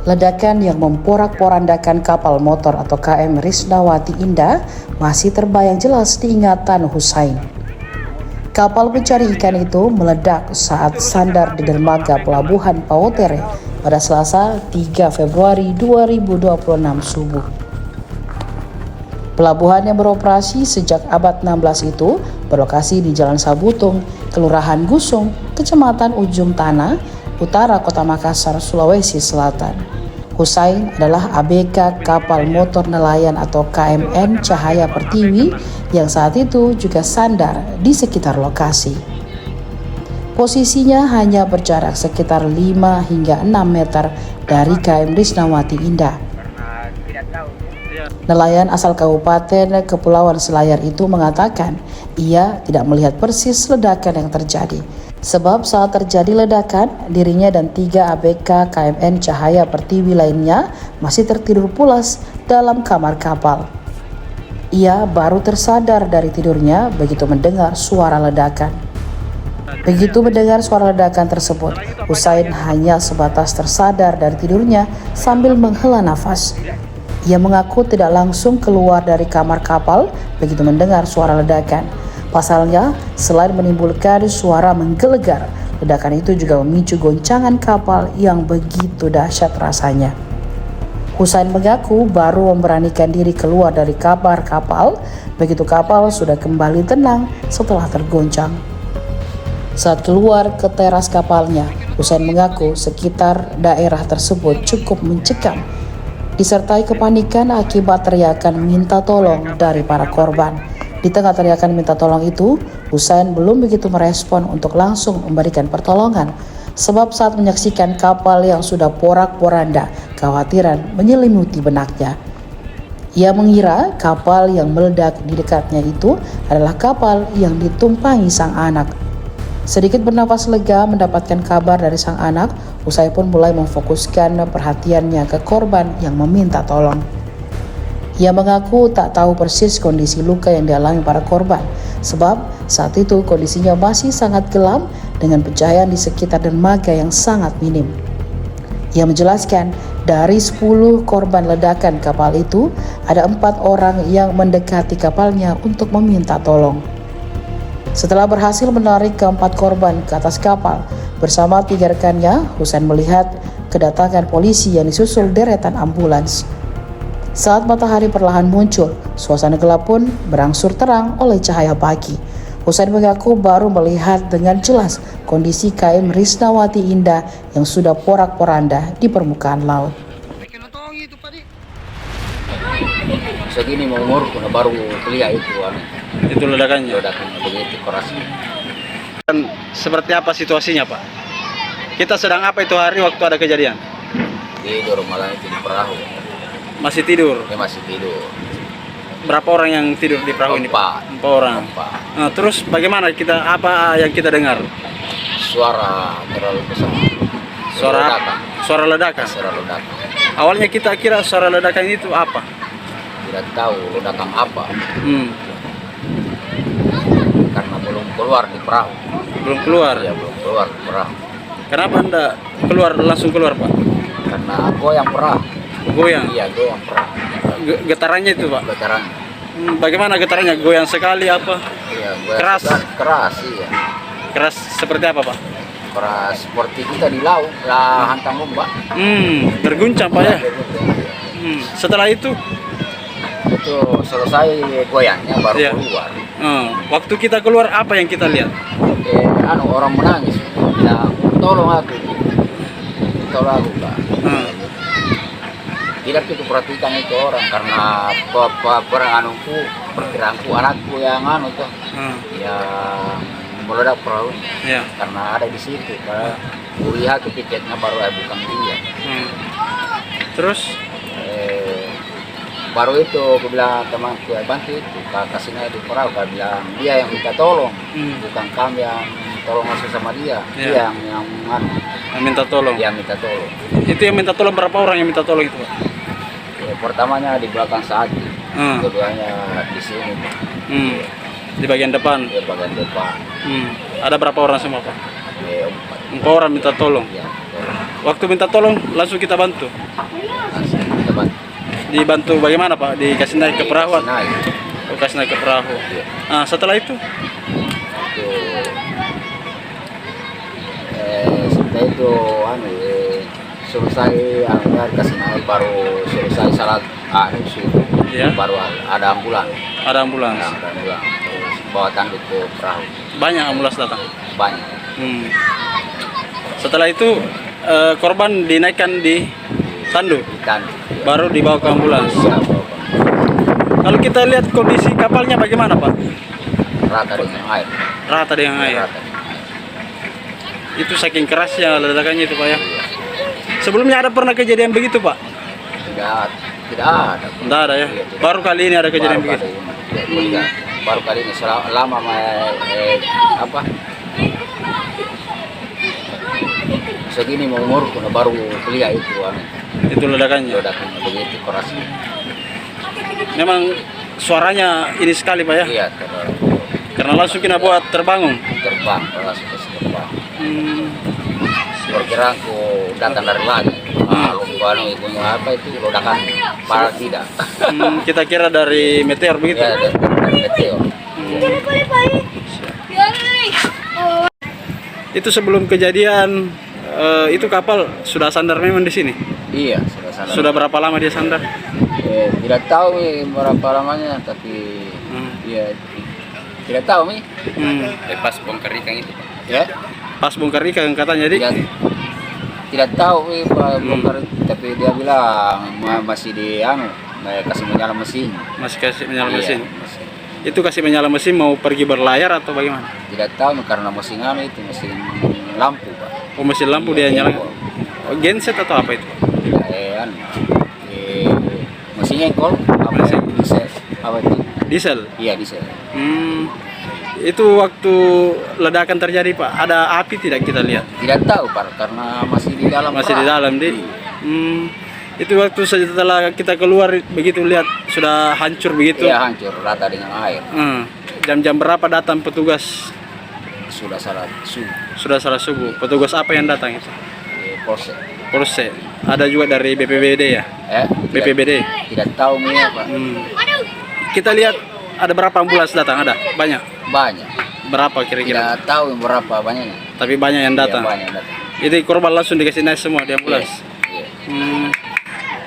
Ledakan yang memporak-porandakan kapal motor atau KM Risnawati Indah masih terbayang jelas di ingatan Husain. Kapal pencari ikan itu meledak saat sandar di dermaga Pelabuhan Pautere pada Selasa 3 Februari 2026 subuh. Pelabuhan yang beroperasi sejak abad 16 itu berlokasi di Jalan Sabutung, Kelurahan Gusung, Kecamatan Ujung Tanah, Utara Kota Makassar, Sulawesi Selatan. Husain adalah ABK kapal motor nelayan atau KMN Cahaya Pertiwi yang saat itu juga sandar di sekitar lokasi. Posisinya hanya berjarak sekitar 5 hingga 6 meter dari KM Risnawati Indah. Nelayan asal Kabupaten Kepulauan Selayar itu mengatakan ia tidak melihat persis ledakan yang terjadi. Sebab saat terjadi ledakan, dirinya dan 3 ABK KMN Cahaya Pertiwi lainnya masih tertidur pulas dalam kamar kapal. Ia baru tersadar dari tidurnya begitu mendengar suara ledakan. Begitu mendengar suara ledakan tersebut, Husain hanya sebatas tersadar dari tidurnya sambil menghela nafas. Ia mengaku tidak langsung keluar dari kamar kapal begitu mendengar suara ledakan. Pasalnya, selain menimbulkan suara menggelegar, ledakan itu juga memicu goncangan kapal yang begitu dahsyat rasanya. Husain mengaku baru memberanikan diri keluar dari kamar kapal begitu kapal sudah kembali tenang setelah tergoncang. Saat keluar ke teras kapalnya, Husain mengaku sekitar daerah tersebut cukup mencekam, disertai kepanikan akibat teriakan minta tolong dari para korban. Di tengah teriakan minta tolong itu, Husain belum begitu merespon untuk langsung memberikan pertolongan. Sebab saat menyaksikan kapal yang sudah porak-poranda, kekhawatiran menyelimuti benaknya. Ia mengira kapal yang meledak di dekatnya itu adalah kapal yang ditumpangi sang anak. Sedikit bernafas lega mendapatkan kabar dari sang anak, Husain pun mulai memfokuskan perhatiannya ke korban yang meminta tolong. Ia mengaku tak tahu persis kondisi luka yang dialami para korban, sebab saat itu kondisinya masih sangat gelap dengan pencahayaan di sekitar dermaga yang sangat minim. Ia menjelaskan, dari 10 korban ledakan kapal itu, ada 4 orang yang mendekati kapalnya untuk meminta tolong. Setelah berhasil menarik keempat korban ke atas kapal, bersama 3 rekannya, Husain melihat kedatangan polisi yang disusul deretan ambulans. Saat matahari perlahan muncul, suasana gelap pun berangsur terang oleh cahaya pagi. Husain mengaku baru melihat dengan jelas kondisi KM Risnawati Indah yang sudah porak-poranda di permukaan laut. Segini mau umur baru kuliah itu ledakannya begitu kerasnya. Dan seperti apa situasinya, Pak? Kita sedang apa itu hari waktu ada kejadian? Tidur malah itu di perahu. Masih tidur? Ya masih tidur. Berapa orang yang tidur di perahu ini? 4 orang. Nah, terus bagaimana apa yang kita dengar? Suara terlalu besar. Suara ledakan. Awalnya kita kira suara ledakan itu apa? Tidak tahu ledakan apa. Karena belum keluar di perahu. Belum keluar? Ya belum keluar di perahu. Kenapa Anda langsung keluar, Pak? Karena goyang perahu. Goyang? Iya, goyang perahu. Getarannya itu, Pak? Getarannya. Bagaimana getarannya? Goyang sekali apa? Iya, goyang keras? Keras, iya. Keras seperti apa, Pak? Keras seperti kita di laut, lah hantam ombak. Berguncang, Pak ya? Setelah itu selesai goyangnya baru keluar. Waktu kita keluar apa yang kita lihat? Orang menangis. Bilang, tolong aku, Pak. Tidak itu perhatikan itu orang karena perkiraanku anakku yang yang meledak perahu. Karena ada di situ. Karena lihat tiketnya baru bukan dia. Terus? Baru itu aku bilang temanku bantu itu kasihnya di perahu, dia bilang dia yang minta tolong, bukan kami yang tolong masuk sama dia. Dia yang minta tolong. Dia minta tolong. Itu yang minta tolong berapa orang yang minta tolong itu, Pak? Pertamanya di belakang saat, keduanya di sini. Di bagian depan. Di bagian depan. Ada berapa orang semua, Pak? 4 orang minta tolong. Ya, Waktu minta tolong langsung kita bantu. Langsung kita bantu. Dibantu bagaimana Pak? Dikasih naik ke perahu? Kasih naik. Oh, kasih naik ke perahu. Iya. Nah, setelah itu? Itu setelah itu selesai ya, kasih naik, baru selesai salat Iya. baru ada ambulans. Ada ambulans. Ada ambulans. Terus bawa tanduk ke perahu. Banyak ambulans datang. Banyak. Setelah itu korban dinaikkan di tandu, Tanduk. baru dibawa ke ambulans. Iya, bawa ke Kalau kita lihat kondisi kapalnya bagaimana Pak? rata dengan air. Rata dengan air. Rata. Itu saking kerasnya ledakannya itu Pak ya. Iya. Sebelumnya ada pernah kejadian begitu Pak? Tidak ada. Tidak ada ya. Iya, tidak. Baru kali ini ada kejadian begitu. Baru kali ini selama segini mau umur baru kuliah itu Itu ledakannya. ledakannya begitu kerasnya. Memang suaranya ini sekali Pak ya. Iya, Karena langsung kita buat terbangun. terbang langsung ke terbang. Perkiraan aku datang dari lagi. Itu apa itu ledakan parah tidak. Kita kira dari meteor begitu. Ya, dari meteor. Itu sebelum kejadian itu kapal sudah sandar memang di sini. Iya, sudah sana. Sudah berapa lama dia sandar? Tidak tahu berapa lamanya, tapi ya tidak tahu nih. Pas bongkar ikan itu Pak. Ya, Pas bongkar ikan katanya jadi. tidak tahu Pak bongkar, tapi dia bilang masih kasih menyala mesin. Masih kasih menyala Iya, mesin. mesin. Itu kasih menyala mesin mau pergi berlayar atau bagaimana? Tidak tahu karena mesin itu mesin lampu Pak. Oh, mesin lampu dia nyala. Oh, genset atau apa itu? Mesin engkol apa Mesin. diesel apa itu? Diesel. Iya, diesel. Itu waktu ledakan terjadi Pak, ada api tidak kita lihat? Tidak tahu Pak karena masih di dalam. Masih di perahu. dalam di. Itu waktu setelah kita keluar begitu lihat sudah hancur begitu. Iya, hancur rata dengan air. Jam-jam berapa datang petugas? Sudah salah subuh. Sudah salah subuh. Petugas apa yang datang itu? Polsek. Polsek. Ada juga dari BPBD ya? BPBD. Tidak tahu nih Pak. Kita lihat ada berapa ambulans datang? Ada? Banyak? Banyak. Berapa kira-kira? Tidak tahu berapa banyaknya. Tapi banyak yang datang. Iya, banyak yang datang. Itu korban langsung dikasih naik semua di ambulans. Iya.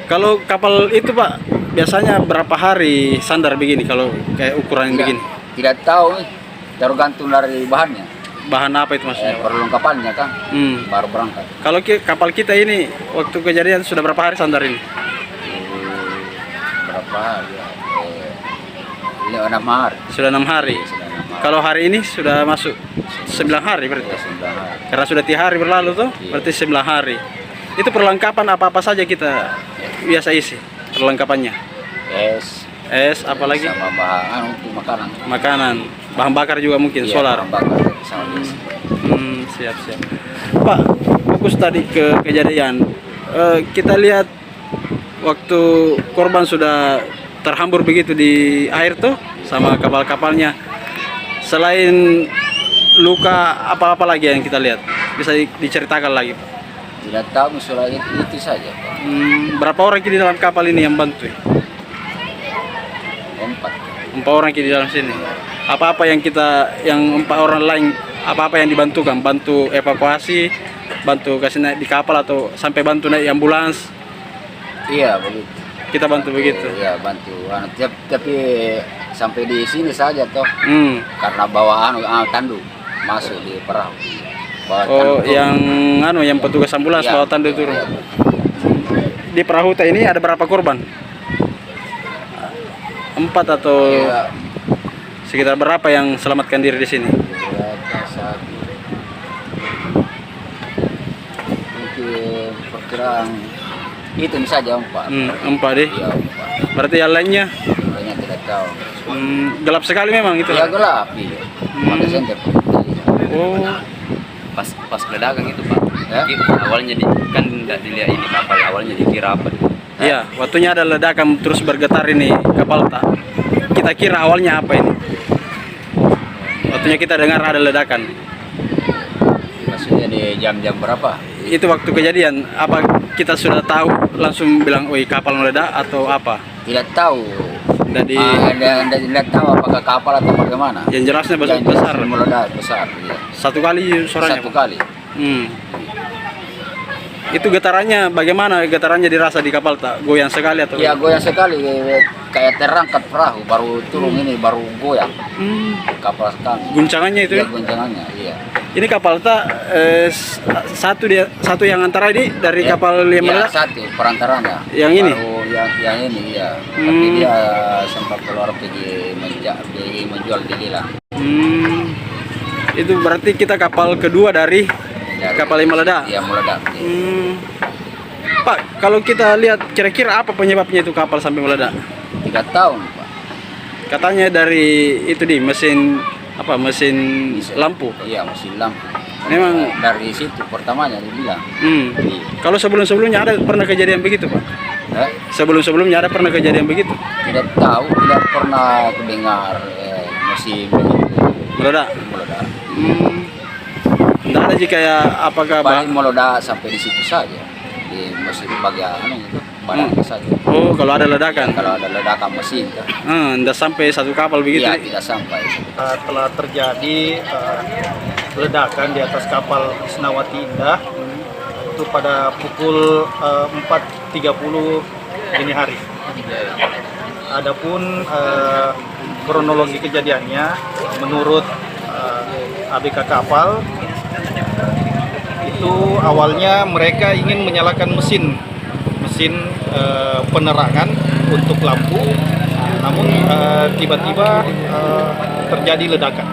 Kalau kapal itu Pak, biasanya berapa hari sandar begini kalau kayak ukuran yang begini? Tidak tahu nih. Tergantung dari bahannya. Bahan apa itu maksudnya? Perlengkapannya kan. Baru berangkat. Kalau kapal kita ini waktu kejadian sudah berapa hari sandar ini? Berapa hari? Ini 6 hari. Sudah 6 hari. Sudah 6 hari. Kalau hari ini sudah masuk 9 hari berarti. Sudah 9 hari. Karena sudah 3 hari berlalu tuh, berarti 9 hari. Itu perlengkapan apa-apa saja kita biasa isi perlengkapannya? Es, apalagi? Sama bahan untuk makanan. Makanan, bahan bakar juga mungkin, Iya, solar. bahan bakar sama diesel. Siap. Pak, fokus tadi ke kejadian. Kita lihat waktu korban sudah terhambur begitu di air tuh sama kapal-kapalnya. Selain luka, apa-apa lagi yang kita lihat? Bisa diceritakan lagi, Pak? Tidak tahu masalah itu saja Pak. Berapa orang di dalam kapal ini yang bantu? 4. 4 orang di dalam sini. Apa-apa yang 4 orang lain, apa-apa yang dibantukan? Bantu evakuasi, bantu kasih naik di kapal atau sampai bantu naik ambulans? Iya begitu. Kita bantu begitu. Iya bantu. Tapi sampai di sini saja toh. Karena bawaan tandu masuk di perahu. Oh, yang petugas ambulans bawa tandu turun. Iya. Di perahu ini ada berapa korban? 4 atau Iya. sekitar berapa yang selamatkan diri di sini? Mungkin perkiraan itu saja 4. 4 deh. Iya 4. Berarti yang lainnya? Lainnya tidak tahu. Gelap sekali memang itu. Iya gelap. Iya. Pakai senter. Oh. Pas ledakan itu Pak. Awalnya kan tidak dilihat ini kapal, awalnya dikira apa? Iya, waktunya ada ledakan terus bergetar ini kapal tak. Kita kira awalnya apa ini? Waktunya kita dengar ada ledakan. Maksudnya di jam-jam berapa? itu waktu kejadian, apa kita sudah tahu langsung bilang, "Woi, kapal meledak" atau apa? Tidak tahu. Dari Tidak tahu apakah kapal atau bagaimana. yang jelasnya Yang besar. meledak besar. Iya. Satu kali suaranya. Satu Pak? kali. Itu getarannya bagaimana? Getarannya dirasa di kapal tak goyang sekali atau? Ya goyang sekali, kayak terangkat perahu baru turun ini baru goyang kapal sekali. Guncangannya itu? Ya guncangannya, iya. Ini kapal tak satu yang antara ini dari Ya, kapal yang ya, meledak? satu perantaranya. Yang ini? Baru yang ini ya. Tapi dia sempat keluar pergi menjual di Gilang. Itu berarti kita kapal kedua dari kapal yang meledak? Iya meledak. Pak, kalau kita lihat kira-kira apa penyebabnya itu kapal sampai meledak? 3 tahun Pak. Katanya dari itu di mesin lampu. Iya mesin lampu. Memang dari situ pertamanya dibilang. Iya. Kalau sebelum-sebelumnya ada pernah kejadian begitu, Pak? Sebelum-sebelumnya ada pernah kejadian begitu? Tidak tahu, tidak pernah dengar mesin begitu Meledak? meledak. Tidak ada jika ya apakah Paling meledak sampai di situ saja di mesin bagian itu barangnya saja. Oh, kalau ada ledakan? Kalau ada ledakan mesin kan? Tidak sampai satu kapal begitu? Iya tidak sampai. Telah terjadi ledakan di atas kapal Isnawati Indah itu pada pukul 4.30 dini hari. Adapun kronologi kejadiannya menurut ABK kapal itu awalnya mereka ingin menyalakan mesin penerangan untuk lampu, namun tiba-tiba terjadi ledakan.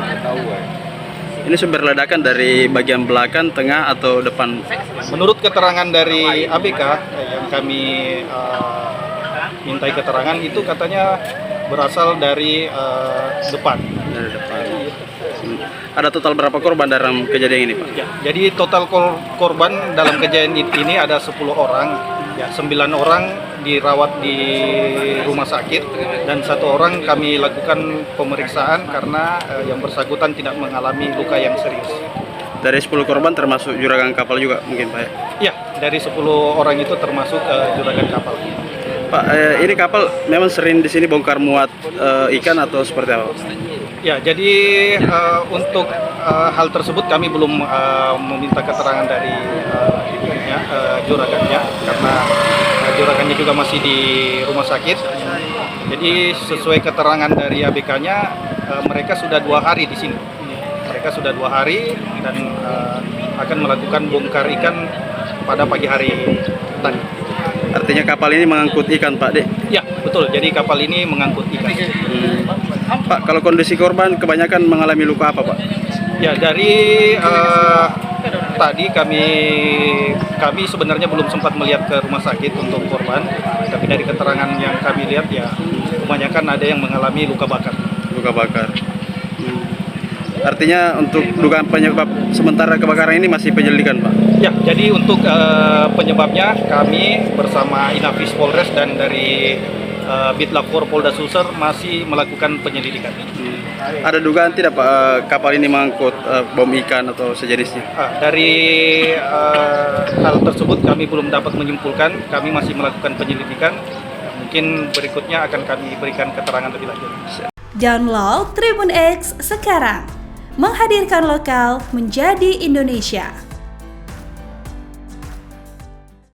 Ini sumber ledakan dari bagian belakang, tengah, atau depan? Menurut keterangan dari ABK yang kami mintai keterangan itu katanya berasal dari depan. Dari depan. Ada total berapa korban dalam kejadian ini, Pak? Ya, jadi total korban dalam kejadian ini ada 10 orang. Ya, 9 orang dirawat di rumah sakit dan 1 orang kami lakukan pemeriksaan karena yang bersangkutan tidak mengalami luka yang serius. Dari 10 korban termasuk juragan kapal juga mungkin, Pak ya? Ya, dari 10 orang itu termasuk juragan kapal. Pak, ini kapal memang sering di sini bongkar muat ikan atau seperti apa? Ya, jadi untuk hal tersebut kami belum meminta keterangan dari juragannya karena juragannya juga masih di rumah sakit. Jadi sesuai keterangan dari ABK-nya mereka sudah 2 hari di sini. Mereka sudah 2 hari dan akan melakukan bongkar ikan pada pagi hari tadi. Artinya kapal ini mengangkut ikan, Pak Dek? Ya, betul. Jadi kapal ini mengangkut ikan. Pak, kalau kondisi korban kebanyakan mengalami luka apa, Pak? Ya, dari tadi kami sebenarnya belum sempat melihat ke rumah sakit untuk korban, tapi dari keterangan yang kami lihat ya kebanyakan ada yang mengalami luka bakar. Luka bakar. Artinya untuk dugaan penyebab sementara kebakaran ini masih penyelidikan, Pak? Ya, jadi untuk penyebabnya kami bersama Inafis Polres dan dari Bitlakfor Polda Sulsel masih melakukan penyelidikan. Ada dugaan tidak, Pak, kapal ini mengangkut bom ikan atau sejenisnya? Dari hal tersebut kami belum dapat menyimpulkan, kami masih melakukan penyelidikan. Mungkin berikutnya akan kami berikan keterangan lebih lanjut. Download Tribun X sekarang, menghadirkan lokal menjadi Indonesia.